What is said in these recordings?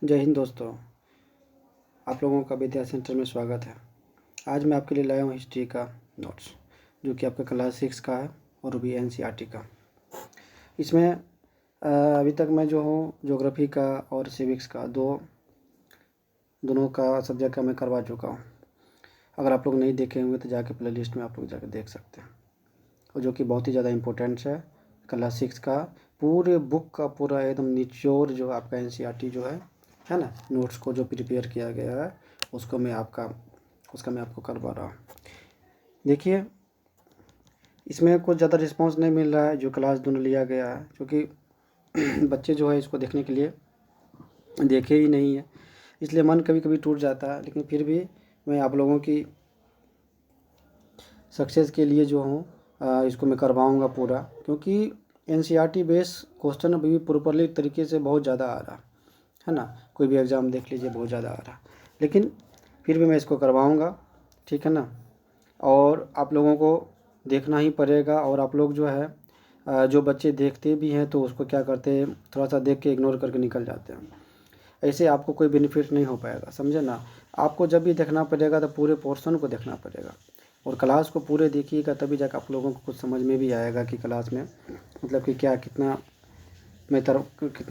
जय हिंद दोस्तों। आप लोगों का विद्या सेंटर में स्वागत है। आज मैं आपके लिए लाया हूँ हिस्ट्री का नोट्स, जो कि आपका क्लास 6 का है और वो भी एनसीईआरटी का। इसमें अभी तक मैं जो हूँ ज्योग्राफी का और सिविक्स का दोनों का सब्जेक्ट का मैं करवा चुका हूँ। अगर आप लोग नहीं देखे हुए तो जाके प्ले लिस्ट में आप लोग जाकर देख सकते हैं, और जो कि बहुत ही ज़्यादा इम्पोर्टेंट है। क्लास 6 का पूरे बुक का पूरा एकदम निचोड़ जो आपका एनसीईआरटी जो है ना, नोट्स को जो प्रिपेयर किया गया है उसका मैं आपको करवा रहा हूँ। देखिए, इसमें कुछ ज़्यादा रिस्पांस नहीं मिल रहा है जो क्लास दोनों लिया गया है, क्योंकि बच्चे जो है इसको देखने के लिए देखे ही नहीं है, इसलिए मन कभी कभी टूट जाता है। लेकिन फिर भी मैं आप लोगों की सक्सेस के लिए जो हूँ इसको मैं करवाऊँगा पूरा, क्योंकि एनसीईआरटी बेस क्वेश्चन अभी भी प्रॉपरली तरीके से बहुत ज़्यादा आ रहा है ना। कोई भी एग्ज़ाम देख लीजिए, बहुत ज़्यादा आ रहा, लेकिन फिर भी मैं इसको करवाऊँगा, ठीक है ना। और आप लोगों को देखना ही पड़ेगा। और आप लोग जो है जो बच्चे देखते भी हैं तो उसको क्या करते हैं, थोड़ा सा देख के इग्नोर करके निकल जाते हैं। ऐसे आपको कोई बेनिफिट नहीं हो पाएगा, समझे ना। आपको जब भी देखना पड़ेगा तो पूरे पोर्शन को देखना पड़ेगा और क्लास को पूरे देखिएगा, तभी जाकर आप लोगों को कुछ समझ में भी आएगा कि क्लास में मतलब कि कितना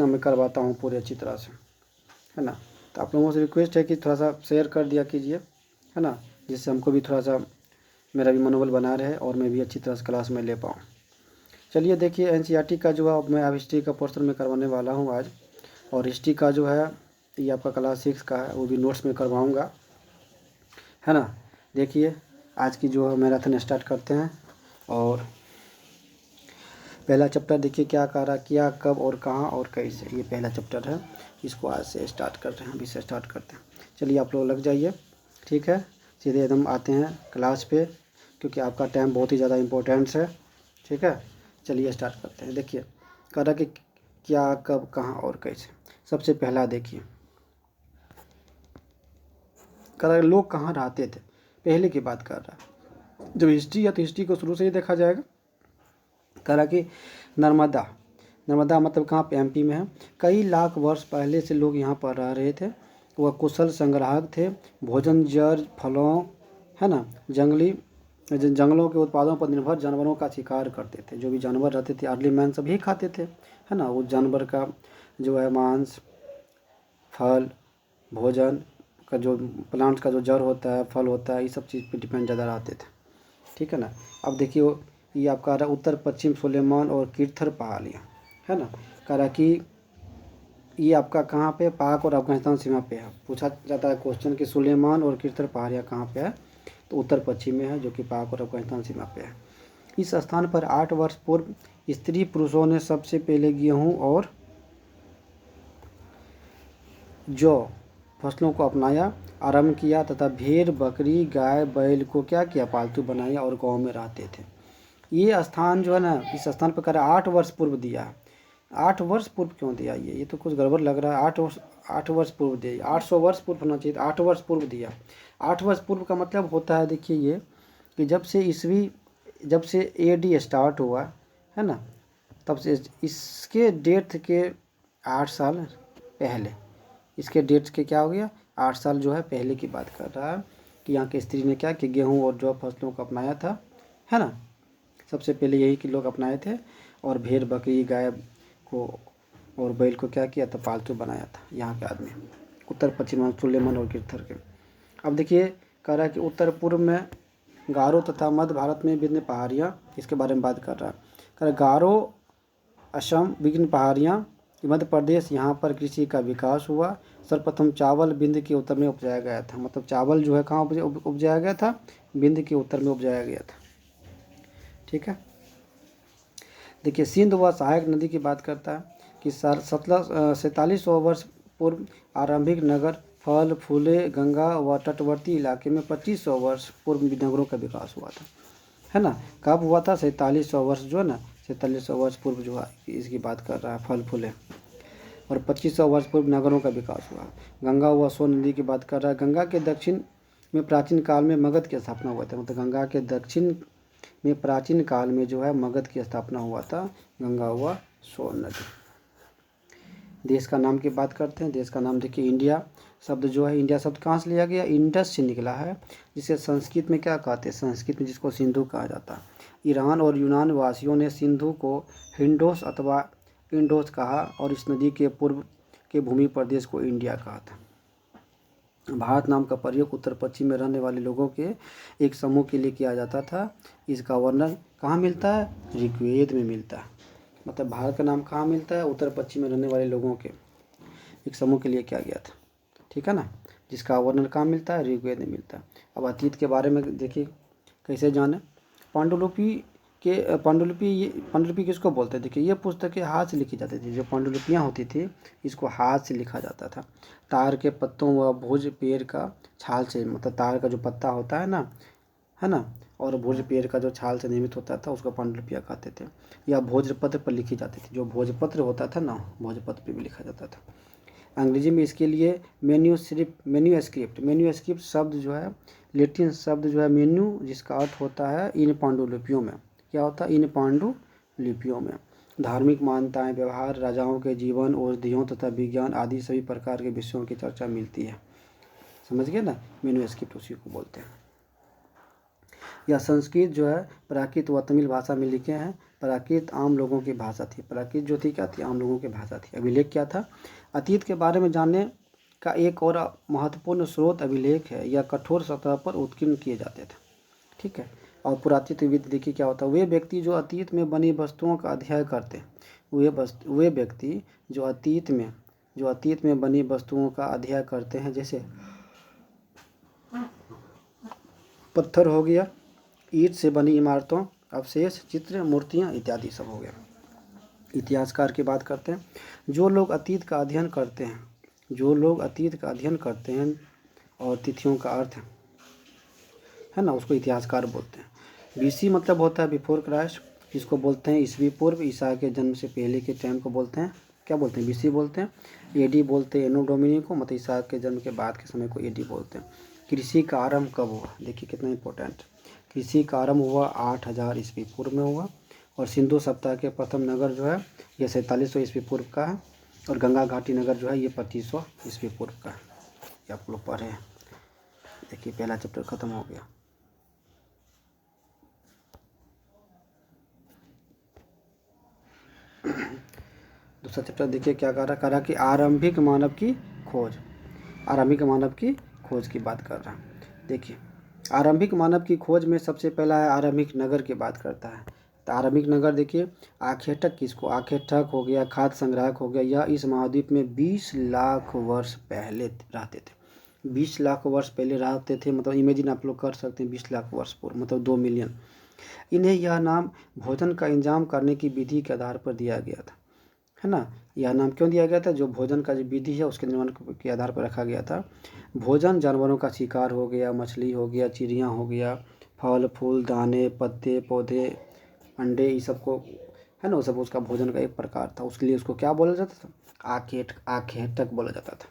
मैं करवाता हूँ पूरे अच्छी तरह से, है ना। तो आप लोगों से रिक्वेस्ट है कि थोड़ा सा शेयर कर दिया कीजिए, है ना, जिससे हमको भी थोड़ा सा मेरा भी मनोबल बना रहे और मैं भी अच्छी तरह से क्लास में ले पाऊँ। चलिए देखिए, एनसीईआरटी का जो है अब मैं अब हिस्ट्री का पोर्शन में करवाने वाला हूँ आज। और हिस्ट्री का जो है ये आपका क्लास 6 का है, वो भी नोट्स में करवाऊँगा, है ना। देखिए, आज की जो है मैराथन स्टार्ट करते हैं। और पहला चैप्टर देखिए क्या कह रहा, क्या, कब और कहाँ और कैसे, ये पहला चैप्टर है। इसको आज से स्टार्ट करते हैं, अभी से स्टार्ट करते हैं। चलिए आप लोग लग जाइए, ठीक है। सीधे एकदम आते हैं क्लास पे, क्योंकि आपका टाइम बहुत ही ज़्यादा इम्पोर्टेंट है, ठीक है। चलिए स्टार्ट करते हैं। देखिए कह रहा कि क्या, कब, कहाँ और कैसे। सबसे पहला देखिए, कह रहा लोग कहाँ रहते थे, पहले की बात कर रहा है। जब हिस्ट्री है तो हिस्ट्री को शुरू से ही देखा जाएगा। कह रहा कि नर्मदा मतलब कहाँ पे, एमपी में है। कई लाख वर्ष पहले से लोग यहाँ पर रह रहे थे। वह कुशल संग्राहक थे, भोजन जड़ फलों, है ना, जंगलों के उत्पादों पर निर्भर जानवरों का शिकार करते थे। जो भी जानवर रहते थे अर्ली मैन सभी खाते थे, है ना। उस जानवर का जो है मांस, फल, भोजन का जो प्लांट का जो जड़ होता है, फल होता है, ये सब चीज़ पे डिपेंड ज़्यादा रहते थे, ठीक है ना। अब देखिए ये आपका रहा उत्तर पश्चिम सुलेमान और किरथर पहाड़ियाँ, है ना। कह रहा कि ये आपका कहाँ पे, पाक और अफगानिस्तान सीमा पे है। पूछा जाता है क्वेश्चन कि सुलेमान और किरथर पहाड़ियाँ कहाँ पे है, तो उत्तर पश्चिम में है, जो कि पाक और अफगानिस्तान सीमा पे है। इस स्थान पर 8 वर्ष पूर्व स्त्री पुरुषों ने सबसे पहले गेहूँ और जौ फसलों को अपनाया आरंभ किया तथा भेड़, बकरी, गाय, बैल को क्या किया, पालतू बनाया और गाँव में रहते थे। ये स्थान जो है ना, इस स्थान पर कह 8 वर्ष पूर्व दिया है। 8 वर्ष पूर्व क्यों दिया, ये तो कुछ गड़बड़ लग रहा है। 8 वर्ष पूर्व दिया, 800 वर्ष पूर्व होना चाहिए, 8 वर्ष पूर्व दिया। 8 वर्ष पूर्व का मतलब होता है, देखिए ये कि जब से एडी स्टार्ट हुआ, है ना, तब से इसके डेट के 8 साल पहले, इसके डेट के क्या हो गया, 8 साल जो है पहले की बात कर रहा है कि यहाँ के स्त्री ने क्या कि गेहूँ और जौ फसलों को अपनाया था, है ना। सबसे पहले यही कि लोग अपनाए थे, और भेड़, बकरी, गाय को और बैल को क्या किया था, पालतू बनाया था यहाँ के आदमी, उत्तर पश्चिम सुलेमान और किरथर के। अब देखिए कह रहा है कि उत्तर पूर्व में गारो तथा मध्य भारत में विभिन्न पहाड़ियाँ, इसके बारे में बात कर रहा है। कह रहा गारो, असम, विभिन्न पहाड़ियाँ, मध्य प्रदेश, यहाँ पर कृषि का विकास हुआ। सर्वप्रथम चावल विंध्य के उत्तर में उपजाया गया था। मतलब चावल जो है कहाँ उपजाया गया था, विंध्य के उत्तर में उपजाया गया था, ठीक है। देखिए सिंध व सहायक नदी की बात करता है कि 4700 वर्ष पूर्व आरंभिक नगर फल फूले गंगा व तटवर्ती इलाके में 2500 वर्ष पूर्व नगरों का विकास हुआ था, है ना। कब हुआ था, 4700 वर्ष जो है ना, 4700 वर्ष पूर्व जो है इसकी बात कर रहा है, फल फूले। और 2500 वर्ष पूर्व नगरों का विकास हुआ। गंगा व सोन नदी की बात कर रहा है। गंगा के दक्षिण में प्राचीन काल में मगध की स्थापना हुआ था। मतलब गंगा के दक्षिण में प्राचीन काल में जो है मगध की स्थापना हुआ था, गंगा व सोन नदी। देश का नाम की बात करते हैं। देश का नाम देखिए इंडिया शब्द जो है, इंडिया शब्द कहाँ से लिया गया? इंडस से निकला है, जिसे संस्कृत में क्या कहते हैं? संस्कृत में जिसको सिंधु कहा जाता है। ईरान और यूनान वासियों ने सिंधु को हिंडोस अथवा इंडोस कहा और इस नदी के पूर्व के भूमि प्रदेश को इंडिया कहा था। भारत नाम का प्रयोग उत्तर पश्चिम में रहने वाले लोगों के एक समूह के लिए किया जाता था। इसका वर्णन कहाँ मिलता है? ऋग्वेद में मिलता है। मतलब भारत का नाम कहाँ मिलता है? उत्तर पश्चिम में रहने वाले लोगों के एक समूह के लिए किया गया था, ठीक है ना, जिसका वर्णन कहाँ मिलता है? ऋग्वेद में मिलता है। अब अतीत के बारे में देखिए कैसे जाने। पांडुलिपि किसको बोलते हैं? देखिए ये पुस्तकें हाथ से लिखी जाती थी। जो पांडुलिपियाँ होती थी इसको हाथ से लिखा जाता था। तार के पत्तों व भोज पेड़ का छाल से, मतलब तार का जो पत्ता होता है ना, और भोज पेड़ का जो छाल से निर्मित होता था उसको पांडुलिपियाँ कहते थे, या भोजपत्र पर लिखी जाती थी। जो भोजपत्र होता था ना, भोजपत्र पर भी लिखा जाता था। अंग्रेजी में इसके लिए मैन्यूस्क्रिप्ट शब्द जो है, लैटिन शब्द जो है मेन्यू, जिसका अर्थ होता है इन पांडुलिपियों में। क्या होता है? इन पांडुलिपियों में धार्मिक मान्यताएं, व्यवहार, राजाओं के जीवन, औषधियों तथा विज्ञान आदि सभी प्रकार के विषयों की चर्चा मिलती है। समझ गए ना? मैन्यूस्क्रिप्ट उसी को बोलते हैं। यह संस्कृत जो है प्राकृत व तमिल भाषा में लिखे हैं। प्राकृत आम लोगों की भाषा थी। प्राकृत जो थी क्या थी? आम लोगों की भाषा थी। अभिलेख क्या था? अतीत के बारे में जानने का एक और महत्वपूर्ण स्रोत अभिलेख है। यह कठोर सतह पर उत्कीर्ण किए जाते थे, ठीक है। और पुरातत्वविद देखिए क्या होता है? वे व्यक्ति जो अतीत में बनी वस्तुओं का अध्ययन करते हैं, वे व्यक्ति जो अतीत में बनी वस्तुओं का अध्ययन करते हैं, जैसे पत्थर हो गया, ईंट से बनी इमारतों, अवशेष, चित्र, मूर्तियाँ इत्यादि सब हो गया। इतिहासकार की बात करते हैं। जो लोग अतीत का अध्ययन करते हैं और तिथियों का अर्थ है ना, उसको इतिहासकार बोलते हैं। बीसी मतलब होता है बिफोर क्राइस्ट, जिसको बोलते हैं ईसवी पूर्व, ईसा के जन्म से पहले के टाइम को बोलते हैं, क्या बोलते हैं? बीसी बोलते हैं। एडी बोलते हैं एनो डोमिनी को, मतलब ईसा के जन्म के बाद के समय को एडी बोलते हैं। कृषि का आरंभ कब हुआ? देखिए कितना इंपॉर्टेंट। कृषि का आरंभ हुआ 8000 ईस्वी पूर्व में हुआ। और सिंधु सभ्यता के प्रथम नगर जो है ये 4700 ईस्वी पूर्व का है। और गंगा घाटी नगर जो है ये 2500 ईस्वी पूर्व का है। ये आप लोग पढ़े हैं। देखिए पहला चैप्टर खत्म हो गया। दूसरा चैप्टर देखिए क्या कह रहा कि आरंभिक मानव की खोज की बात कर रहा है। देखिए आरंभिक मानव की खोज में सबसे पहला है आरंभिक नगर की बात करता है। तो आरंभिक नगर देखिए आखेटक हो गया, खाद्य संग्राहक हो गया। यह इस महाद्वीप में 20 लाख वर्ष पहले रहते थे। 20 लाख वर्ष पहले रहते थे, मतलब इमेजिन आप लोग कर सकते हैं 20 लाख वर्ष पूर्व, मतलब 2 मिलियन। इन्हें यह नाम भोजन का इंतजाम करने की विधि के आधार पर दिया गया था, है ना। यह नाम क्यों दिया गया था? जो भोजन का जो विधि है उसके निर्माण के आधार पर रखा गया था। भोजन जानवरों का शिकार हो गया, मछली हो गया, चिड़िया हो गया, फल फूल, दाने, पत्ते, पौधे, अंडे, ये सबको, है ना, वो सब उसका भोजन का एक प्रकार था। उसके लिए उसको क्या बोला जाता था? आखेटक बोला जाता था।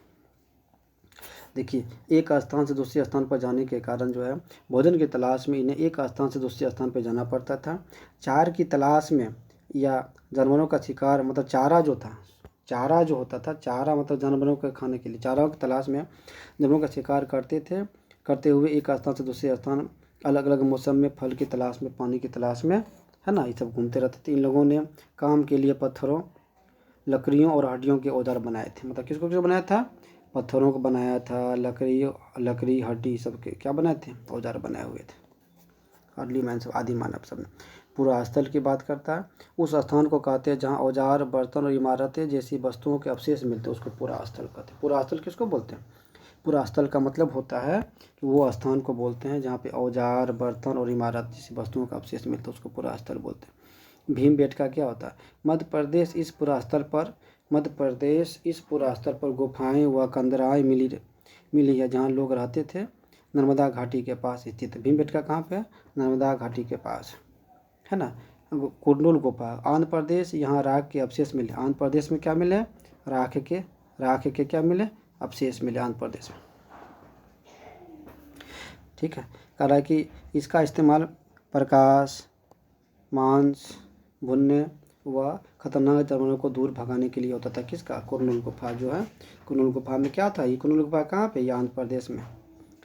देखिए एक स्थान से दूसरे स्थान पर जाने के कारण जो है भोजन की तलाश में इन्हें एक स्थान से दूसरे स्थान पर जाना पड़ता था। चार की तलाश में या जानवरों का शिकार, मतलब चारा जो होता था, चारा मतलब जानवरों के खाने के लिए, चारा की तलाश में जानवरों का शिकार करते हुए एक स्थान से दूसरे स्थान अलग अलग मौसम में फल की तलाश में, पानी की तलाश में, है ना, ये सब घूमते रहते थे। इन लोगों ने काम के लिए पत्थरों, लकड़ियों और हड्डियों के औजार बनाए थे। मतलब किसको बनाया था? पत्थरों को बनाया था, लकड़ी हड्डी सब के क्या बनाए थे? औजार बनाए हुए थे। अर्ली मैन सब, आदि मानव सब ने। पूरा स्थल की बात करता है। उस स्थान को कहते हैं जहाँ औजार, बर्तन और इमारतें जैसी वस्तुओं के अवशेष मिलते हैं, उसको पूरा स्थल कहते हैं। पूरा स्थल किसको बोलते हैं? पूरा स्थल का मतलब होता है कि वो स्थान को बोलते हैं जहाँ पे औजार, बर्तन और इमारत जैसी वस्तुओं का अवशेष मिलता है, उसको पूरा स्थल बोलते हैं। भीमबेटका क्या होता है? मध्य प्रदेश इस पूरा स्थल पर गुफाएं व कंदराएं मिली है जहाँ लोग रहते थे। नर्मदा घाटी के पास स्थित है। भीमबेटका कहाँ पे है? नर्मदा घाटी के पास, है ना। कुंडल गुफा आंध्र प्रदेश, यहाँ राख के अवशेष मिले। आंध्र प्रदेश में क्या मिले? राख के क्या मिले? अवशेष मिले आंध्र प्रदेश में, ठीक है। कह रहा है कि इसका इस्तेमाल प्रकाश, मांस भुनने वह खतरनाक जानवरों को दूर भगाने के लिए होता था। किसका? कुरनूल गुफा जो है, कुरनूल गुफा में क्या था? ये कुरनूल गुफा कहाँ पे? ये आंध्र प्रदेश में,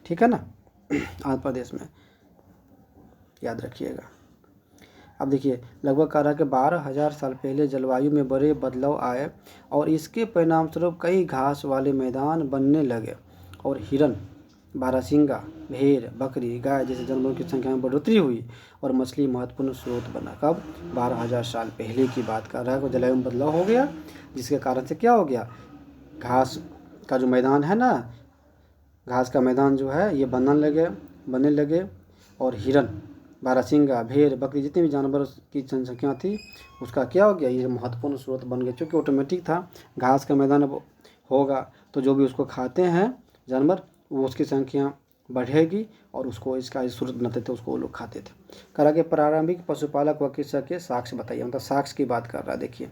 ठीक है ना, आंध्र प्रदेश में, याद रखिएगा। अब देखिए, लगभग कहा कि 12,000 साल पहले जलवायु में बड़े बदलाव आए और इसके परिणाम स्वरूप कई घास वाले मैदान बनने लगे और हिरन, बारहसिंगा, भेड़, बकरी, गाय जैसे जानवरों की संख्या में बढ़ोतरी हुई और मछली महत्वपूर्ण स्रोत बना। कब? 12,000 साल पहले की बात कर रहा है। जलवायु में बदलाव हो गया, जिसके कारण से क्या हो गया? घास का जो मैदान है ना, घास का मैदान जो है ये बनने लगे और हिरन, बारहसिंगा, भेड़, बकरी जितने भी जानवर की जनसंख्या थी उसका क्या हो गया? ये महत्वपूर्ण स्रोत बन गया, क्योंकि ऑटोमेटिक था, घास का मैदान अब होगा तो जो भी उसको खाते हैं जानवर वो उसकी संख्या बढ़ेगी और उसको इसका स्रोत बनाते थे, उसको वो लोग खाते थे। करा के प्रारंभिक पशुपालक व कृषक के साक्ष्य बताइए, मतलब साक्ष्य की बात कर रहा है। देखिए,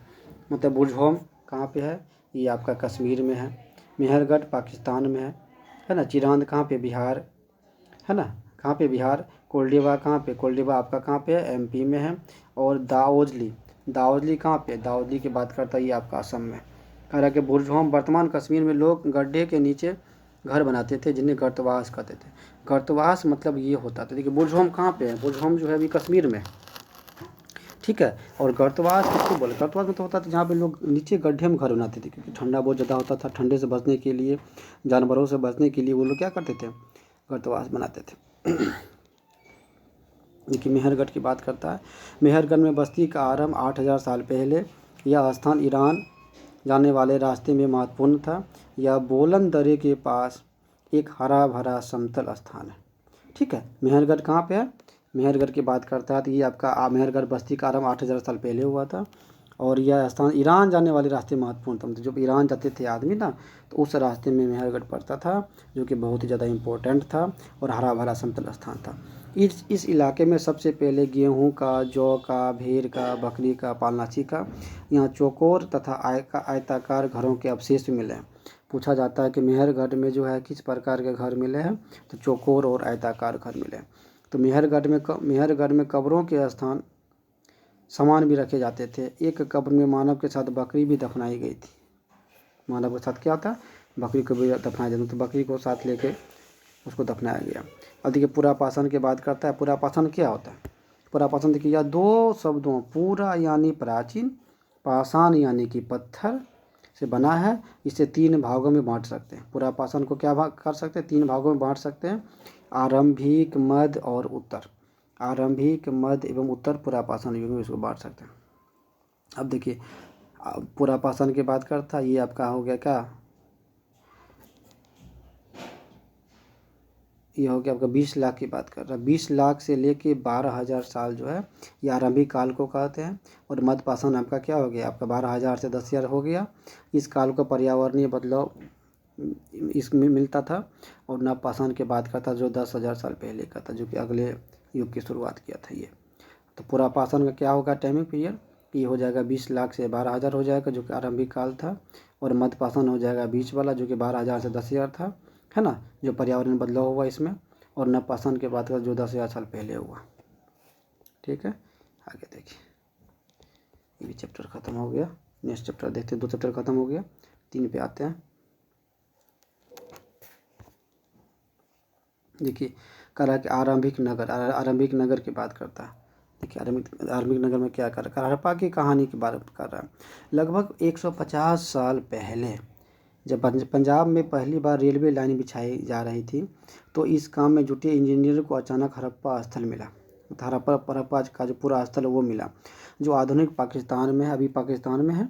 मतलब बुरज़होम कहाँ पे है? ये आपका कश्मीर में है। मेहरगढ़ पाकिस्तान में है ना। चिरांद कहाँ पे? बिहार, है ना, कहाँ पे? बिहार। कोल्डिवा कहाँ पे? कोल्डिवा आपका कहाँ पे है? एमपी में है। और दाओजली कहाँ पे? दाओजली की बात करता है, ये आपका असम में। कह रहा कि बुरज़होम वर्तमान कश्मीर में लोग गड्ढे के नीचे घर बनाते थे जिन्हें गर्तवास कहते थे। गर्तवास मतलब ये होता था। देखिए, बुरज़होम कहाँ पे है? बुरज़होम जो है अभी कश्मीर में, ठीक है। और गर्तवास किसको बोले? गर्तवास मतलब होता था जहाँ पे लोग नीचे गड्ढे में घर बनाते थे, क्योंकि ठंडा बहुत ज़्यादा होता था। ठंडे से बचने के लिए, जानवरों से बचने के लिए वो लोग क्या करते थे? गर्तवास बनाते थे। देखिए, मेहरगढ़ की बात करता है। मेहरगढ़ में बस्ती का आरंभ 8,000 साल पहले। यह स्थान ईरान जाने वाले रास्ते में महत्वपूर्ण था। यह बोलन दर्रे के पास एक हरा भरा समतल स्थान है, ठीक है। मेहरगढ़ कहाँ पे है? मेहरगढ़ की बात करता है तो ये आपका मेहरगढ़ बस्ती का आरंभ 8,000 साल पहले हुआ था और यह स्थान ईरान जाने वाले रास्ते महत्वपूर्ण था। मतलब जब ईरान जाते थे आदमी ना, तो उस रास्ते में मेहरगढ़ पड़ता था, जो कि बहुत ही ज़्यादा इम्पोर्टेंट था और हरा भरा समतल स्थान था। इस इलाके में सबसे पहले गेहूं का, जौ का, भेड़ का, बकरी का पालना सीखा। यहाँ चौकोर तथा आयताकार घरों के अवशेष मिले हैं। पूछा जाता है कि मेहरगढ़ में जो है किस प्रकार के घर मिले हैं? तो चौकोर और आयताकार घर मिले हैं। तो मेहरगढ़ में कब्रों के स्थान सामान भी रखे जाते थे। एक कब्र में मानव के साथ बकरी भी दफनाई गई थी। मानव के साथ क्या होता? बकरी को भी दफनाया जाता, तो बकरी को साथ लेके उसको दफनाया गया। अब देखिए, पुरापाषाण की बात करता है। पुरापाषाण क्या होता है? पुरापाषाण देखिए, यह दो शब्दों पूरा यानी प्राचीन, पाषाण यानी कि पत्थर से बना है। इसे 3 भागों में बांट सकते हैं। पुरापाषाण को क्या भाग कर सकते हैं? 3 भागों में बांट सकते हैं, आरंभिक, मध्य और उत्तर। आरंभिक, मध्य एवं उत्तर पुरापाषाण युग में इसको बांट सकते हैं। अब देखिए, पुरापाषाण की बात करता है, ये आपका हो गया क्या? ये हो गया आपका 20 लाख की बात कर रहा है। 20 लाख से लेके 12,000 साल जो है ये आरंभिक काल को कहते हैं। और मध्य पाषाण आपका क्या हो गया? आपका 12,000 से 10,000 हो गया। इस काल को पर्यावरणीय बदलाव इसमें मिलता था। और नव पाषाण की बात करता जो 10,000 साल पहले का था, जो कि अगले युग की शुरुआत किया था ये। तो पूरा पाषाण का क्या होगा टाइमिंग पीरियड? ये हो जाएगा 20 लाख से 12,000 हो जाएगा, जो कि आरंभिक काल था। और मध्य पाषाण हो जाएगा बीच वाला, जो कि 12,000 से 10,000 था, है ना, जो पर्यावरण बदलाव हुआ इसमें। और नवपाषाण के बाद का जो 10,000 साल पहले हुआ, ठीक है। आगे देखिए, ये भी चैप्टर ख़त्म हो गया। नेक्स्ट चैप्टर देखते हैं। 2 चैप्टर ख़त्म हो गया, 3 पे आते हैं। देखिए, कह रहा है कि आरंभिक नगर की बात करता है। देखिए, आरंभिक नगर में क्या कर रहा है? हड़प्पा की कहानी की बात कर रहा है। लगभग 150 साल पहले जब पंजाब में पहली बार रेलवे लाइन बिछाई जा रही थी, तो इस काम में जुटे इंजीनियर को अचानक हड़प्पा स्थल मिला। तो हड़प्पा का जो पूरा स्थल वो मिला, जो आधुनिक पाकिस्तान में है। अभी पाकिस्तान में है,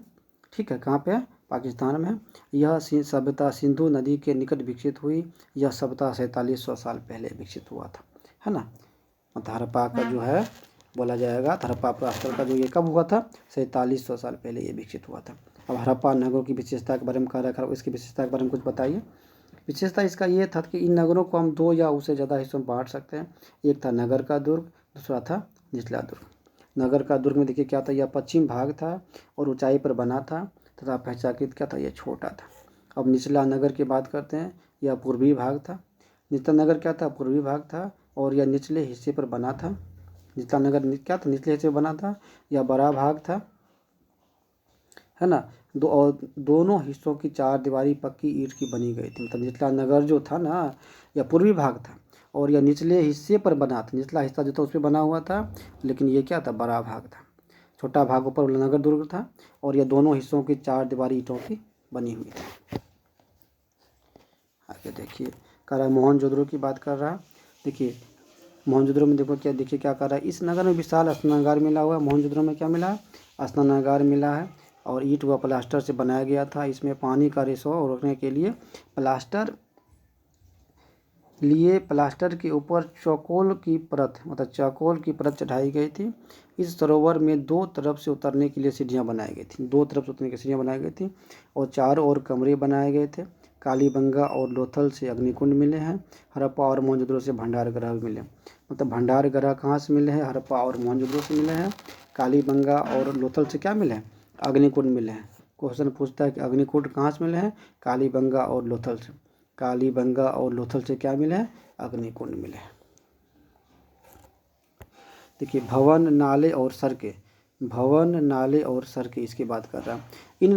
ठीक है। कहाँ पे है? पाकिस्तान में है। यह सभ्यता सिंधु नदी के निकट विकसित हुई। यह सभ्यता 4700 साल पहले विकसित हुआ था, है ना। मतलब हड़प्पा का जो है बोला जाएगा, हड़प्पा स्थल का जो ये कब हुआ था? 4700 साल पहले ये विकसित हुआ था। अब हड़प्पा नगरों की विशेषता के बारे में कह रखा है, इसकी विशेषता के बारे में कुछ बताइए। विशेषता इसका ये था कि इन नगरों को हम 2 या उससे ज़्यादा हिस्सों में बांट सकते हैं। एक था नगर का दुर्ग, दूसरा था निचला दुर्ग। नगर का दुर्ग में देखिए क्या था? यह पश्चिम भाग था और ऊंचाई पर बना था तथा अपेक्षाकृत क्या था? यह छोटा था। अब निचला नगर की बात करते हैं, यह पूर्वी भाग था। निचला नगर क्या था? पूर्वी भाग था और यह निचले हिस्से पर बना था। निचला नगर क्या था? निचले हिस्से पर बना था। यह बड़ा भाग था है ना। और दोनों हिस्सों की चार दीवारी पक्की ईंट की बनी गई थी। मतलब निचला नगर जो था ना, यह पूर्वी भाग था और यह निचले हिस्से पर बना था। निचला हिस्सा जो था उस पर बना हुआ था, लेकिन ये क्या था, बड़ा भाग था। छोटा भाग ऊपर वाला नगर दुर्ग था और यह दोनों हिस्सों की चार दीवारी ईंटों की बनी हुई थी। आगे देखिए, कह रहा है मोहनजोदड़ो की बात कर रहा है। देखिए मोहनजोदड़ो में देखो क्या, देखिए क्या कर रहा है, इस नगर में विशाल स्नानागार मिला हुआ है। मोहनजोदड़ो में क्या मिला है, स्नानागार मिला है और ईंट व प्लास्टर से बनाया गया था। इसमें पानी का रिसाव रोकने के लिए प्लास्टर के ऊपर चौकोल की परत, मतलब चौकोल की परत चढ़ाई गई थी। इस सरोवर में दो तरफ से उतरने के लिए सीढ़ियाँ बनाई गई थी, दो तरफ से उतरने की सीढ़ियाँ बनाई गई थी और चारों ओर कमरे बनाए गए थे। कालीबंगा और लोथल से अग्निकुंड मिले हैं। हड़प्पा और मोहनजोदड़ो से भंडार गृह मिले। मतलब भंडार गृह कहाँ से मिले हैं, हड़प्पा और मोहनजोदड़ो से मिले हैं। कालीबंगा और लोथल से क्या मिले हैं, अग्निकुंड मिले हैं। क्वेश्चन पूछता है कि अग्निकुंड कहाँ से मिले हैं, कालीबंगा और लोथल से। कालीबंगा और लोथल से क्या मिले हैं, अग्निकुंड मिले हैं। देखिए भवन, नाले और सड़कें, भवन, नाले और सड़कें इसकी बात कर रहा है। इन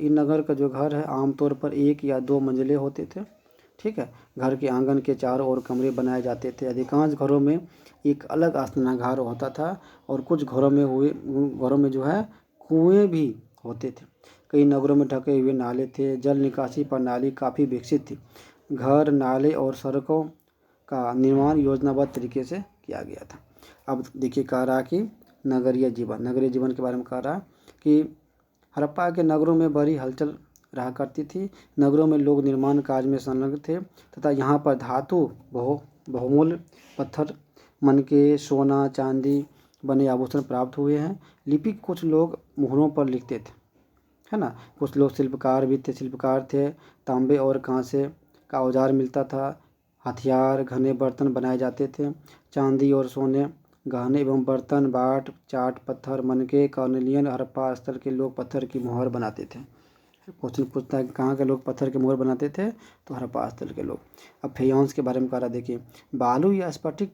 नगर का जो घर है आमतौर पर एक या दो मंजिले होते थे। ठीक है, घर के आंगन के चारों ओर कमरे बनाए जाते थे। अधिकांश घरों में एक अलग स्नानागार होता था और कुछ घरों में जो है कुएं भी होते थे। कई नगरों में ढके हुए नाले थे। जल निकासी प्रणाली काफ़ी विकसित थी। घर, नाले और सड़कों का निर्माण योजनाबद्ध तरीके से किया गया था। अब देखिए कह रहा कि नगरीय जीवन के बारे में कह रहा कि हड़प्पा के नगरों में बड़ी हलचल रहा करती थी। नगरों में लोग निर्माण कार्य में संलग्न थे तथा यहाँ पर धातु बहुमूल्य पत्थर, मनके, सोना, चांदी बने आभूषण प्राप्त हुए हैं। लिपिक कुछ लोग मुहरों पर लिखते थे, है ना। कुछ लोग शिल्पकार थे। तांबे और कांसे का औजार मिलता था। हथियार, घने बर्तन बनाए जाते थे। चांदी और सोने, गहने एवं बर्तन, बाट, चाट पत्थर, मनके, कार्नेलियन। हड़प्पा स्थल के लोग पत्थर की मोहर बनाते थे। क्वेश्चन पूछता है कि कहाँ के लोग पत्थर की मोहर बनाते थे, तो हड़प्पा स्थल के लोग। अब फेयांस के बारे में कह रहा, देखिए बालू या स्फटिक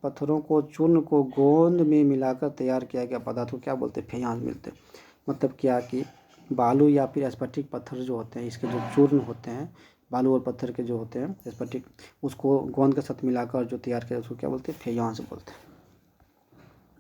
पत्थरों को चूर्ण को गोंद में मिलाकर तैयार किया गया पदार्थ को क्या बोलते हैं, फेयांस मिलते हैं। मतलब क्या कि बालू या फिर स्फटिक पत्थर जो होते हैं, इसके जो चूर्ण होते हैं, बालू और पत्थर के जो होते हैं स्फटिक, उसको गोंद के साथ मिलाकर जो तैयार किया उसको क्या बोलते हैं, फेयांस बोलते हैं।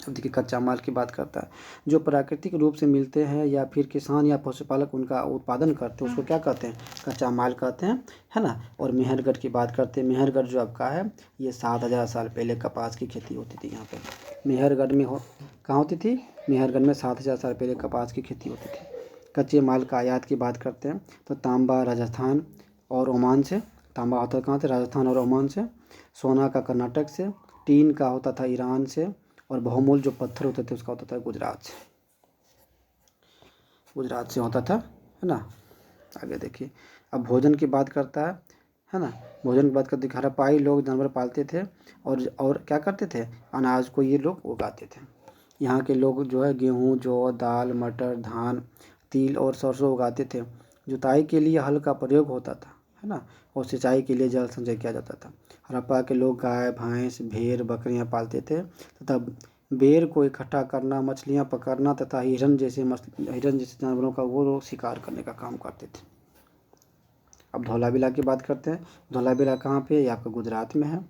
अब देखिए कच्चा माल की बात करता है। जो प्राकृतिक रूप से मिलते हैं या फिर किसान या पशुपालक उनका उत्पादन करते हैं उसको क्या कहते हैं, कच्चा माल कहते हैं, है ना। और मेहरगढ़ की बात करते हैं। मेहरगढ़ जो आपका है, ये 7,000 साल पहले कपास की खेती होती थी यहाँ पे। मेहरगढ़ में कहाँ होती थी, मेहरगढ़ में 7,000 साल पहले कपास की खेती होती थी। कच्चे माल का आयात की बात करते हैं तो तांबा राजस्थान और ओमान से, तांबा होता कहाँ से, राजस्थान और ओमान से। सोना का कर्नाटक से। टीन का होता था ईरान से और बहुमूल्य जो पत्थर होते थे उसका होता था गुजरात से होता था, है ना। आगे देखिए, अब भोजन की बात करता है ना। भोजन की बात करते, हड़प्पाई लोग जानवर पालते थे और क्या करते थे, अनाज को ये लोग उगाते थे। यहाँ के लोग जो है गेहूँ, जौ, दाल, मटर, धान, तिल और सरसों उगाते थे। जुताई के लिए हल का प्रयोग होता था, है ना, और सिंचाई के लिए जल संचय किया जाता था। हड़प्पा के लोग गाय, भैंस, भेड़, बकरियां पालते थे तथा बेर को इकट्ठा करना, मछलियां पकड़ना तथा हिरन जैसे जानवरों का वो लोग शिकार करने का काम करते थे। अब धौलावीरा की बात करते हैं। धौलावीरा कहाँ पे, ये आपका गुजरात में है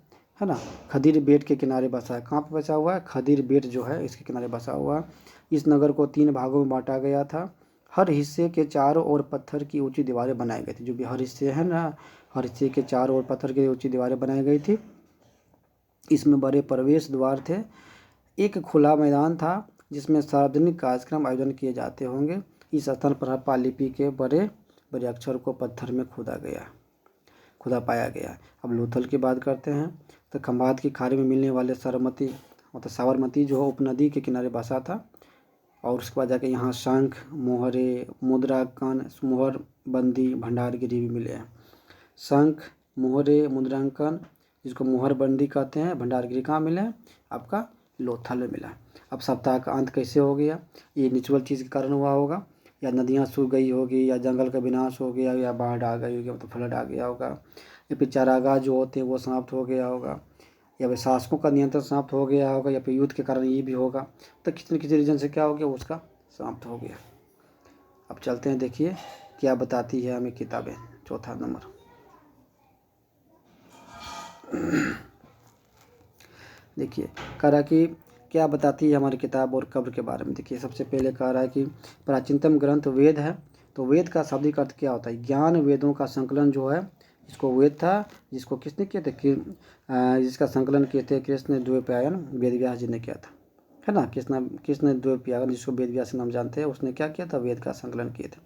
ना। खदीर बेट के किनारे बसा है। कहाँ पे बसा हुआ है, खदीर बेट जो है इसके किनारे बसा हुआ है। इस नगर को 3 भागों में बांटा गया था। हर हिस्से के चारों ओर पत्थर की ऊंची दीवारें बनाई गई थी। जो भी हर हिस्से है ना, हर हिस्से के चारों ओर पत्थर की ऊंची दीवारें बनाई गई थी। इसमें बड़े प्रवेश द्वार थे। एक खुला मैदान था जिसमें सार्वजनिक कार्यक्रम आयोजन किए जाते होंगे। इस स्थान पर हड़प्पा लिपि के बड़े बड़े अक्षर को पत्थर में खुदा पाया गया। अब लोथल की बात करते हैं तो खंभात की खाड़ी में मिलने वाले साबरमती जो उपनदी के किनारे बसा था। और उसके बाद जाके यहाँ शंख, मोहरे, मुद्रांकन, मुहर बंदी, भंडारगिरी भी मिले हैं। शंख, मोहरे, मुद्रांकन, जिसको मुहर बंदी कहते हैं, भंडारगिरी कहाँ मिले हैं, आपका लोथल में मिला। अब सप्ताह का अंत कैसे हो गया, ये नेचुरल चीज़ के कारण हुआ होगा, या नदियाँ सूख गई होगी, या जंगल का विनाश हो गया, या बाढ़ आ गई होगी, मतलब फ्लड आ गया होगा, या फिर चारागाह जो होते हैं वो समाप्त हो गया होगा, या फिर शासकों का नियंत्रण समाप्त हो गया होगा, या फिर युद्ध के कारण ये भी होगा। तो किसी न किसी रीजन से क्या हो गया, उसका समाप्त हो गया। अब चलते हैं, देखिए क्या बताती है हमें किताबें। चौथा नंबर देखिए, कह रहा है कि क्या बताती है हमारी किताब और कब्र के बारे में। देखिए सबसे पहले कह रहा है कि प्राचीनतम ग्रंथ वेद है। तो वेद का शाब्दिक अर्थ क्या होता है, ज्ञान वेदों का संकलन जो है, इसको वेद था, जिसको किसने किए थे, कि जिसका संकलन किए थे कृष्ण द्वैपायन वेद व्यास जी ने किया था, है ना। कृष्ण द्वैपायन, जिसको वेद व्यास नाम जानते हैं, उसने क्या किया था, वेद का संकलन किए थे।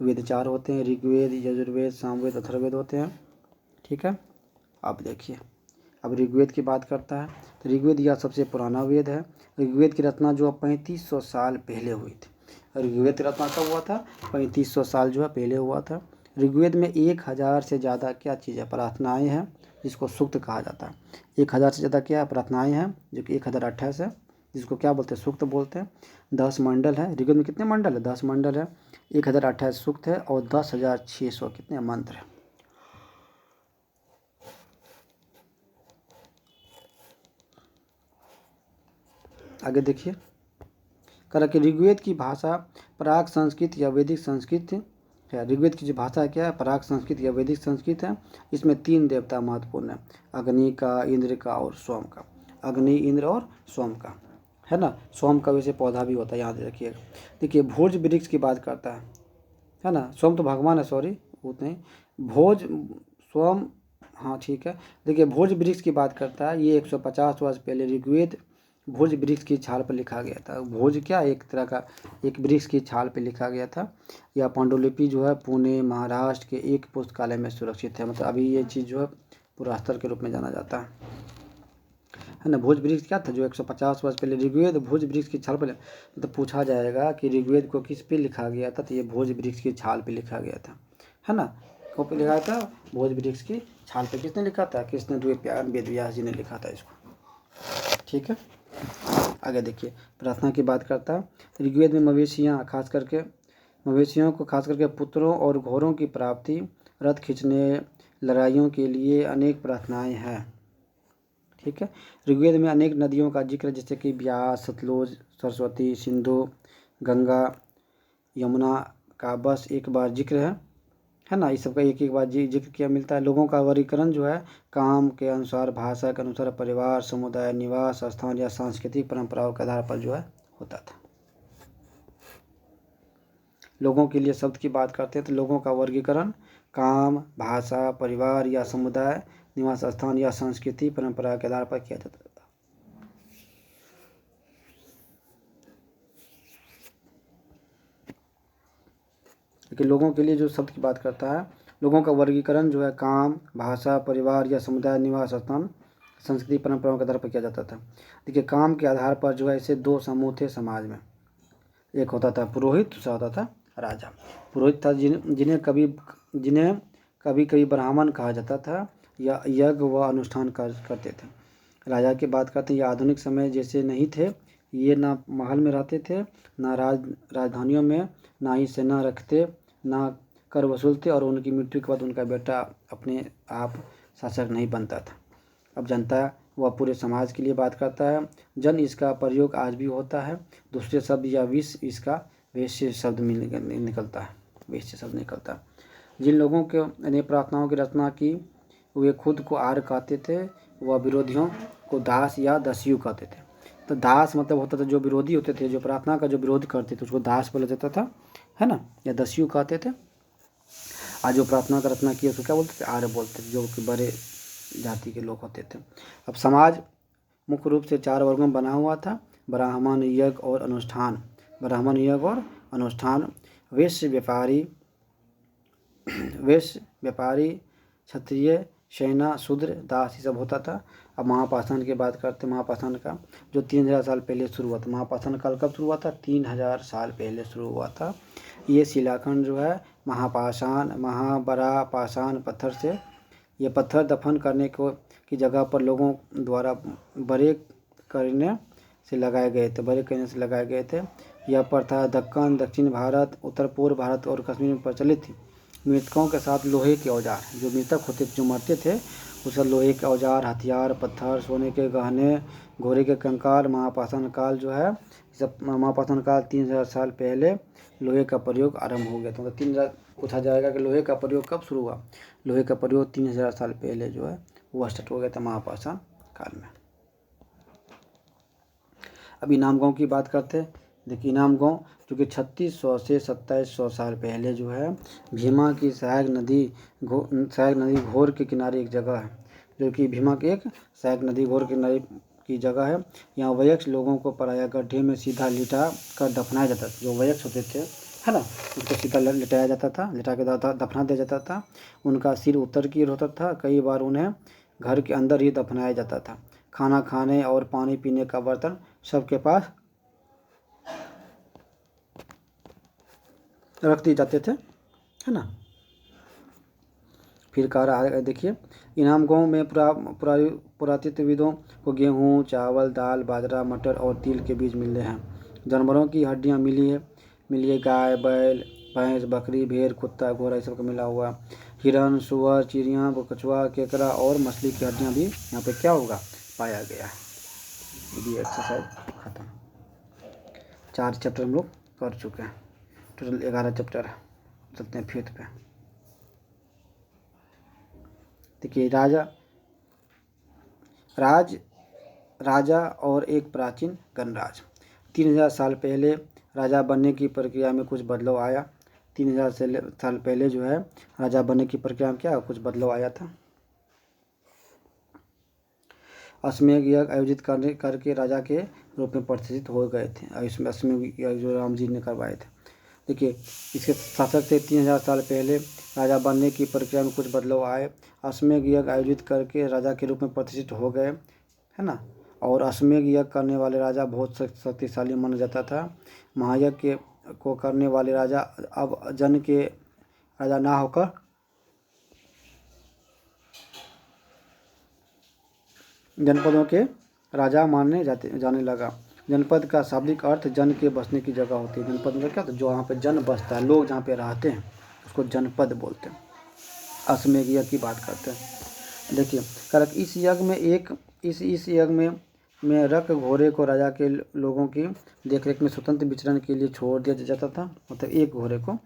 वेद 4 होते हैं, ऋग्वेद, यजुर्वेद, सामवेद, अथर्ववेद होते हैं, ठीक है। अब देखिए, अब ऋग्वेद की बात करता है। तो ऋग्वेद यह सबसे पुराना वेद है। ऋग्वेद की रचना जो है 3500 साल पहले हुई थी। ऋग्वेद की रचना कब हुआ था, 3500 साल जो है पहले हुआ था। ऋग्वेद में 1000 से ज़्यादा क्या चीज़ है, प्रार्थनाएँ हैं, जिसको सूक्त कहा जाता है। 1000 से ज़्यादा क्या प्रार्थनाएँ हैं, जो कि 1028 है, जिसको क्या बोलते हैं, सूक्त बोलते हैं। 10 मंडल है। ऋग्वेद में कितने मंडल है, 10 मंडल है। 1028 सूक्त है और 10,600 कितने मंत्र है। आगे देखिए, कह कि ऋग्वेद की भाषा प्राक संस्कृत या वैदिक संस्कृत है। ऋग्वेद की जो भाषा है क्या है, प्राक संस्कृत या वैदिक संस्कृत है। इसमें 3 देवता महत्वपूर्ण है, अग्नि का, इंद्र का और सोम का। अग्नि, इंद्र और सोम का, है ना। सोम का वैसे पौधा भी होता है, याद रखिएगा। देखिए भोज वृक्ष की बात करता है ना। सोम तो भगवान है, सॉरी उतने भोज, सोम, हाँ ठीक है। देखिए भोज वृक्ष की बात करता है। ये 150 वर्ष पहले ऋग्वेद भोज वृक्ष की छाल पर लिखा गया था। भोज क्या, एक तरह का एक वृक्ष की छाल पर लिखा गया था। यह पांडुलिपि जो है पुणे महाराष्ट्र के एक पुस्तकालय में सुरक्षित है। मतलब अभी ये चीज़ जो है पुरास्तर के रूप में जाना जाता है ना। भोज वृक्ष क्या था, जो 150 वर्ष पहले ऋग्वेद भोज वृक्ष की छाल पर, तो पूछा जाएगा कि ऋग्वेद को किस पे लिखा गया था, तो ये भोज वृक्ष की छाल पे लिखा गया था, है ना। कौन पे लिखा था, भोज वृक्ष की छाल पे। किसने लिखा था, कृष्ण द्वैपायन वेद व्यास जी ने लिखा था इसको, ठीक है। आगे देखिए, प्रार्थना की बात करता है। ऋग्वेद में मवेशियाँ खास करके, मवेशियों को खास करके पुत्रों और घोड़ों की प्राप्ति, रथ खींचने, लड़ाइयों के लिए अनेक प्रार्थनाएं हैं, ठीक है। ऋग्वेद में अनेक नदियों का जिक्र, जैसे कि ब्यास, सतलुज, सरस्वती, सिंधु, गंगा, यमुना का बस एक बार जिक्र है ना। इस सब का एक एक बार जिक्र किया मिलता है। लोगों का वर्गीकरण जो है काम के अनुसार, भाषा के अनुसार, परिवार, समुदाय, निवास स्थान या सांस्कृतिक परंपराओं के आधार पर जो है होता था। लोगों के लिए शब्द की बात करते हैं तो लोगों का वर्गीकरण काम, भाषा, परिवार या समुदाय, निवास स्थान या संस्कृति परंपरा के आधार पर किया जाता था। लेकिन लोगों के लिए जो शब्द की बात करता है, लोगों का वर्गीकरण जो है काम, भाषा, परिवार या समुदाय, निवास स्थान, संस्कृति परंपराओं के आधार पर किया जाता था। देखिए काम के आधार पर जो है ऐसे 2 समूह थे समाज में। एक होता था पुरोहित, दूसरा होता था राजा। पुरोहित था जिन्हें कभी कभी ब्राह्मण कहा जाता था, या यज्ञ व अनुष्ठान करते थे। राजा की बात करते हैं, ये आधुनिक समय जैसे नहीं थे। ये ना महल में रहते थे, ना राजधानियों में, ना ही सेना रखते, ना कर वसूलते, और उनकी मृत्यु के बाद उनका बेटा अपने आप शासक नहीं बनता था। अब जनता वह पूरे समाज के लिए बात करता है। जन इसका प्रयोग आज भी होता है। दूसरे शब्द या विष, इसका वैश्य शब्द निकलता है, वैश्य शब्द निकलता है। जिन लोगों के ने प्रार्थनाओं की रचना की, वे खुद को आर्य कहते थे, वह विरोधियों को दास या दस्यु कहते थे। तो दास मतलब होता था जो विरोधी होते थे, जो प्रार्थना का जो विरोध करते थे, उसको दास बोला जाता था, है ना, या दस्यु कहते थे। आज जो प्रार्थना का रचना किया उसको क्या बोलते थे, आर्य बोलते थे, जो कि बड़े जाति के लोग होते थे। अब समाज मुख्य रूप से 4 वर्गों में बना हुआ था, ब्राह्मण, यज्ञ और अनुष्ठान। ब्राह्मण, यज्ञ और अनुष्ठान। वैश्य व्यापारी, क्षत्रिय, सेना, शूद्र, दास, ये सब होता था। अब महापाषाण की बात करते हैं। महापाषाण का जो 3000 साल पहले शुरू हुआ था। महापाषाण काल कब शुरू हुआ था, 3000 साल पहले शुरू हुआ था। ये शिलाखंड जो है महापाषाण, महाबरा पाषाण पत्थर से, ये पत्थर दफन करने की जगह पर लोगों द्वारा बड़े करने से लगाए गए थे। यह प्रथा दक्कन, दक्षिण भारत, उत्तर पूर्व भारत और कश्मीर में प्रचलित थी। मृतकों के साथ लोहे के औजार, जो मृतक होते, जो मरते थे, कुशल लोहे के औजार, हथियार, पत्थर, सोने के गहने, घोड़े के कंकाल। महापाषाण काल जो है, सब महापाषाण काल 3000 साल पहले लोहे का प्रयोग आरंभ हो गया था। मतलब 3000 पूछा जाएगा कि लोहे का प्रयोग कब शुरू हुआ। लोहे का प्रयोग 3000 साल पहले जो है वो स्टार्ट हो गया था महापाषाण काल में। अब इनाम गांव की बात करते हैं। देखिए इनाम गांव जो कि 3600 से 2700 साल पहले जो है भीमा की सहायक नदी घोर के किनारे एक जगह है, जो कि भीमा की एक सहायक नदी घोर के किनारे की जगह है। यहाँ वयस्क लोगों को पराया गड्ढे में सीधा लिटा कर दफनाया जाता था। जो वयस्क होते थे, है ना, उसको सीधा लिटाया जाता था, लिटा के दफना दिया जाता था। उनका सिर उत्तर की ओर होता था। कई बार उन्हें घर के अंदर ही दफनाया जाता था। खाना खाने और पानी पीने का बर्तन सबके पास रख दिए जाते थे, है ना। फिर कह रहा है, देखिए इनाम गांव में पुरातत्वविदों को गेहूँ, चावल, दाल, बाजरा, मटर और तिल के बीज मिले हैं। जानवरों की हड्डियाँ मिली है गाय, बैल, भैंस, बकरी, भेड़, कुत्ता, घोड़ा, ये सब का मिला हुआ। हिरन, सुअर, चिड़िया, कछुआ, केकड़ा और मछली की हड्डियाँ भी यहाँ पे क्या होगा, पाया गया है। ये एक्सरसाइज खत्म। 4 चैप्टर हम लोग कर चुके हैं, टोटल 11 चैप्टर है। चलते हैं 5th पे। देखिए राजा और एक प्राचीन गणराज्य। 3000 साल पहले राजा बनने की प्रक्रिया में कुछ बदलाव आया। 3000 साल पहले जो है राजा बनने की प्रक्रिया में क्या कुछ बदलाव आया था। अश्वमेध यज्ञ आयोजित करके राजा के रूप में प्रतिष्ठित हो गए थे। इसमें अश्वमेध यज्ञ जो राम जी ने करवाए थे। देखिए इसके शासक थे 3000 साल पहले राजा बनने की प्रक्रिया में कुछ बदलाव आए। अश्वमेध यज्ञ आयोजित करके राजा के रूप में प्रतिष्ठित हो गए, है ना। और अश्वमेध यज्ञ करने वाले राजा बहुत शक्तिशाली माना जाता था। महायज्ञ को करने वाले राजा अब जन के राजा ना होकर जनपदों के राजा माने जाने लगा। जनपद का शाब्दिक अर्थ जन के बसने की जगह होती है। जनपद में क्या होता है, जो वहाँ पे जन बसता है, लोग जहाँ पे रहते हैं, उसको जनपद बोलते हैं। अश्वमेध यज्ञ की बात करते हैं। देखिए करक इस यज्ञ में इस यज्ञ में रख घोड़े को राजा के लोगों की देखरेख में स्वतंत्र विचरण के लिए छोड़ दिया जाता था। मतलब एक घोड़े को,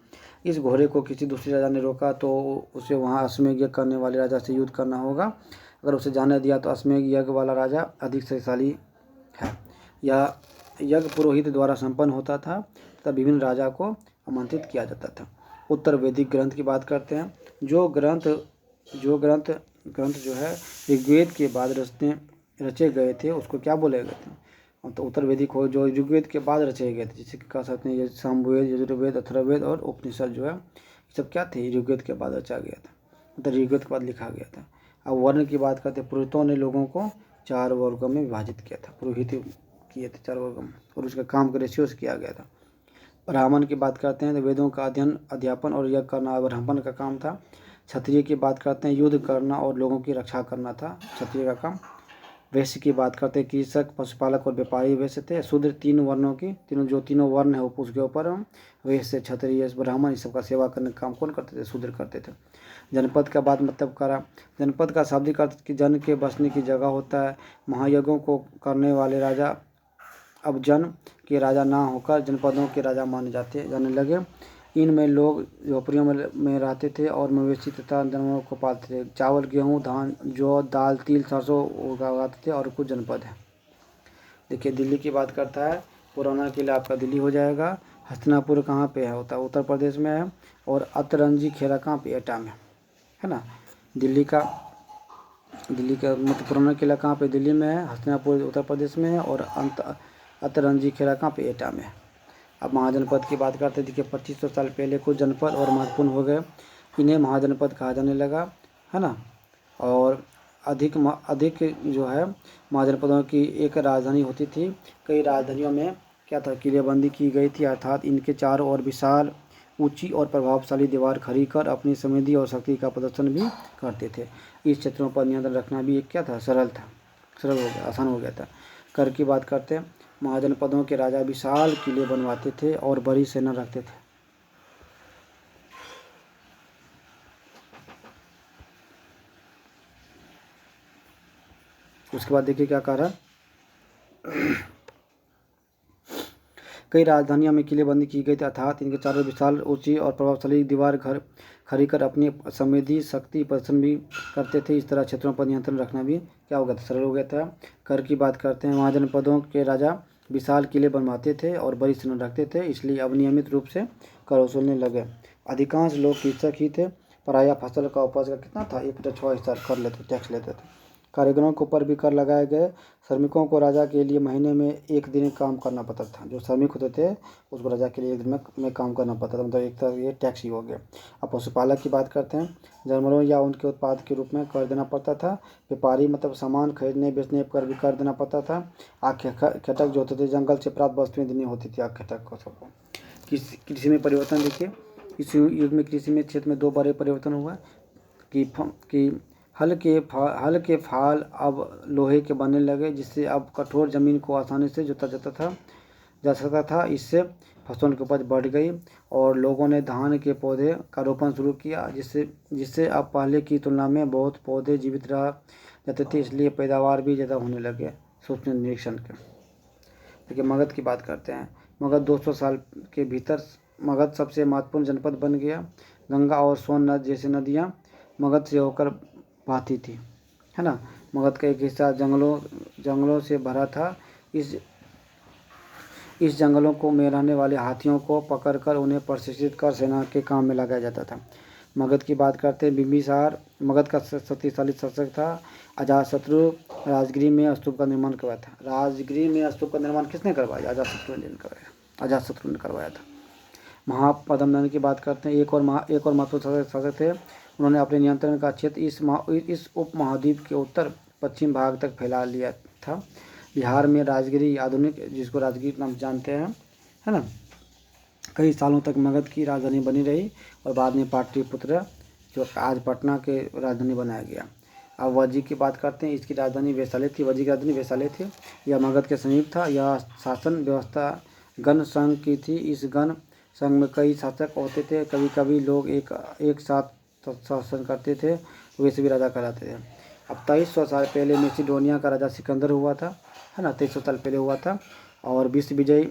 इस घोड़े को किसी दूसरे राजा ने रोका तो उसे वहाँ अश्वमेध यज्ञ करने वाले राजा से युद्ध करना होगा। अगर उसे जाने दिया तो अश्वमेध यज्ञ वाला राजा अधिक शक्तिशाली है। यह यज्ञ पुरोहित द्वारा संपन्न होता था तथा विभिन्न राजा को आमंत्रित किया जाता था। उत्तर वैदिक ग्रंथ की बात करते हैं। जो ग्रंथ जो है ऋग्वेद के बाद रचे गए थे उसको क्या बोले गए थे, तो उत्तर वैदिक हो जो ऋग्वेद के बाद रचे गए थे, जिसे कह सकते हैं सामवेद, यजुर्वेद, अथर्ववेद और उपनिषद जो है ये सब क्या थे, ऋग्वेद के बाद रचा गया था, मतलब ऋग्वेद के बाद लिखा गया था। अब वर्ण की बात करते हैं। पुरोहितों ने लोगों को 4 वर्गों में विभाजित किया था। पुरोहित किए थे 4 वर्गों में और उसका काम का रेशियो से किया गया था। ब्राह्मण की बात करते हैं तो वेदों का अध्ययन, अध्यापन और यज्ञ करना ब्राह्मण का काम था। क्षत्रिय की बात करते हैं, युद्ध करना और लोगों की रक्षा करना था क्षत्रिय का काम। वैश्य की बात करते हैं, कृषक, पशुपालक और व्यापारी वैश्य थे। शूद्र 3 वर्णों की तीनों वर्ण है उसके ऊपर वैश्य, क्षत्रिय, ब्राह्मण, इस सबका सेवा करने का काम कौन करते थे, शूद्र करते थे। जनपद का बात मतलब करा। जनपद का शाब्दिक अर्थ कि जन के बसने की जगह होता है। महायज्ञों को करने वाले राजा अब जन के राजा ना होकर जनपदों के राजा माने जाने लगे। इनमें लोग झोपड़ियों में रहते थे और मवेशी तथा जानवरों को पालते थे। चावल, गेहूँ, धान, जौ, दाल, तिल, सरसों उगाते थे। और कुछ जनपद है। देखिए दिल्ली की बात करता है। पुराना किला आपका दिल्ली हो जाएगा। हस्तिनापुर कहाँ पे है, होता है उत्तर प्रदेश में है। और अतरंजी खेड़ा कहाँ पे, एटा में, है ना। दिल्ली का मतलब पुराना किला कहाँ पे, दिल्ली में है। हस्तिनापुर उत्तर प्रदेश में है। और अतरंजी खेड़ा कहाँ पे, एटा में है। अब महाजनपद की बात करते हैं। देखिए 2500 साल पहले कुछ जनपद और महत्वपूर्ण हो गए, इन्हें महाजनपद कहा जाने लगा, है ना। और अधिक जो है महाजनपदों की एक राजधानी होती थी। कई राजधानियों में क्या था, किलेबंदी की गई थी, अर्थात इनके चारों ओर विशाल, ऊंची और प्रभावशाली दीवार खड़ी कर अपनी समृद्धि और शक्ति का प्रदर्शन भी करते थे। इस क्षेत्रों पर नियंत्रण रखना भी एक क्या था, सरल हो गया, आसान हो गया था। कर की बात करते हैं। महाजनपदों के राजा विशाल किले बनवाते थे और बड़ी सेना रखते थे। उसके बाद देखिए क्या कह रहा है। कई राजधानियों में किलेबंदी की गई थी, अर्थात इनके चारों विशाल ऊंची और प्रभावशाली दीवार घर खड़ी कर अपनी समृद्धि शक्ति प्रदर्शन भी करते थे। इस तरह क्षेत्रों पर नियंत्रण रखना भी क्या हो गया था, सरल हो गया था। कर की बात करते हैं। महाजनपदों के राजा विशाल किले बनवाते थे और बड़ी सेना रखते थे, इसलिए अब नियमित रूप से कर वसूलने लगे। अधिकांश लोग कृषक ही थे। पराया फसल का उपज का कितना था, 1/6 हिस्सा कर लेते, टैक्स लेते थे। कारीगरों के ऊपर भी कर लगाए गए। श्रमिकों को राजा के लिए महीने में 1 दिन काम करना पड़ता था। जो श्रमिक होते थे उसको राजा के लिए 1 दिन में काम करना पड़ता था, मतलब एक तरह ये टैक्स ही हो गया। अब पशुपालक की बात करते हैं। जानवरों या उनके उत्पाद के रूप में कर देना पड़ता था। व्यापारी मतलब सामान खरीदने बेचने पर भी कर देना पड़ता था। आग खटक जो होते थे, जंगल से प्राप्त वस्तुएं देनी होती थी आग खटक को सबको। कृषि में परिवर्तन देखिए। इस युग में कृषि में क्षेत्र में 2 बड़े परिवर्तन हुआ कि हल के फाल अब लोहे के बनने लगे, जिससे अब कठोर ज़मीन को आसानी से जोता जा सकता था। इससे फसलों की उपज बढ़ गई और लोगों ने धान के पौधे का रोपण शुरू किया, जिससे अब पहले की तुलना में बहुत पौधे जीवित रह जाते थे, इसलिए पैदावार भी ज़्यादा होने लगे। सूक्ष्म निरीक्षण के देखिए। मगध की बात करते हैं। मगध 200 साल के भीतर मगध सबसे महत्वपूर्ण जनपद बन गया। गंगा और सोन नद जैसी नदियाँ मगध से होकर बहती थी, है ना। मगध का एक हिस्सा जंगलों से भरा था। इस जंगलों को में रहने वाले हाथियों को पकड़कर उन्हें प्रशिक्षित कर सेना के काम में लगाया जाता था। मगध की बात करते हैं। बिंबिसार मगध का शक्तिशाली शासक था। अजातशत्रु राजगृह में स्तूप का निर्माण करवाया था। राजगृह में स्तूप का निर्माण किसने करवाया, अजातशत्रु ने करवाया था। महापद्मनंद की बात करते हैं। एक और महत्वपूर्ण शासक थे। उन्होंने अपने नियंत्रण का क्षेत्र इस उपमहाद्वीप के उत्तर पश्चिम भाग तक फैला लिया था। बिहार में राजगिरी, आधुनिक जिसको राजगीर नाम जानते हैं, है ना, कई सालों तक मगध की राजधानी बनी रही और बाद में पाटलिपुत्र जो आज पटना के राजधानी बनाया गया। अब वज्जी की बात करते हैं। इसकी राजधानी वैशाली थी। वज्जी की राजधानी वैशाली थी। यह मगध के समीप था। यह शासन व्यवस्था गण संघ की थी। इस गण संघ में कई शासक होते थे। कभी कभी लोग एक साथ शासन करते थे, वे सभी राजा कहलाते थे। अब 2300 साल पहले मैसिडोनिया का राजा सिकंदर हुआ था, है ना, 2300 साल पहले हुआ था और विश्व विजय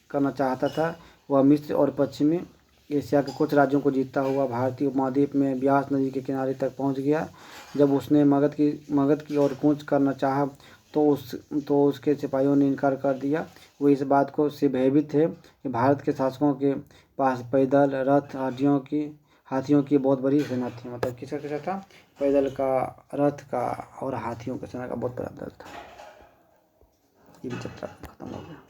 करना चाहता था। वह मिस्र और पश्चिमी एशिया के कुछ राज्यों को जीतता हुआ भारतीय उपमहाद्वीप में ब्यास नदी के किनारे तक पहुंच गया। जब उसने मगध की ओर कूच करना चाहा तो उसके सिपाहियों ने इनकार कर दिया। वो इस बात को से भयभीत थे कि भारत के शासकों के पास पैदल, रथ, हाथियों की बहुत बड़ी सेना थी। मतलब किसका था, पैदल का, रथ का और हाथियों की सेना का बहुत बड़ा दल था। ये भी चैप्टर खत्म हो गया।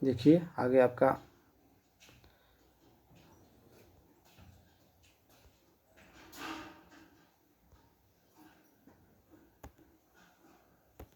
देखिए आगे आपका